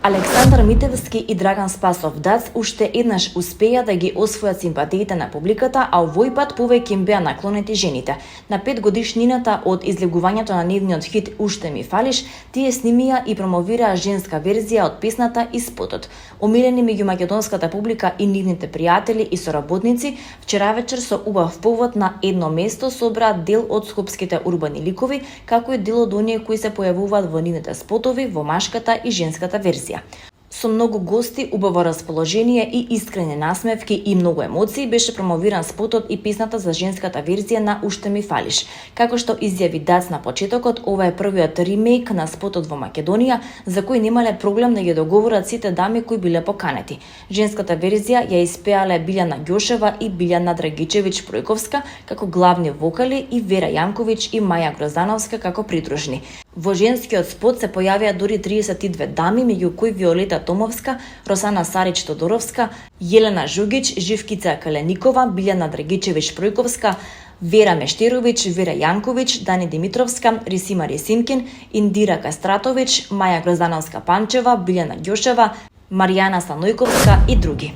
Александар Митевски и Драган Спасов Дац уште еднаш успеа да ги освојат симпатиите на публиката, а овој пат повеќе им беа наклонети жените. На 5 годишнината од излегувањето на нивниот хит "Уште ми фалиш", тие снимија и промовираа женска верзија од песната и спотот. Омилени меѓу македонската публика и нивните пријатели и соработници, вчера вечер со убав повод на едно место собраа дел од скопските урбани ликови, како и дел од оние кои се појавуваат во нивните спотови во машката и женската верзија. Со многу гости, убаво расположение и искрени насмевки и многу емоции беше промовиран спотот и песната за женската верзија на "Уште ми фалиш". Како што изјави Дац на почетокот, ова е првиот ремейк на спотот во Македонија, за кој немале проблем да ги договорат сите дами кои биле поканети. Женската верзија ја испеале Билјана Ѓошева и Билјана Драгичевиќ Пројковска како главни вокали и Вера Јанковиќ и Маја Грозановска како придружни. Во женскиот спот се појавија дури 32 дами, меѓу кои Виолета Томовска, Росана Сарич Тодоровска, Јелена Жугиќ, Живкица Каленикова, Билјана Драгичевиќ Пројковска, Вера Мештеровиќ, Вера Јанковиќ, Дани Димитровска, Рисима Рисимкин, Индира Кастратовиќ, Маја Грозановска Панчева, Билјана Ѓошева, Маријана Станојковска и други.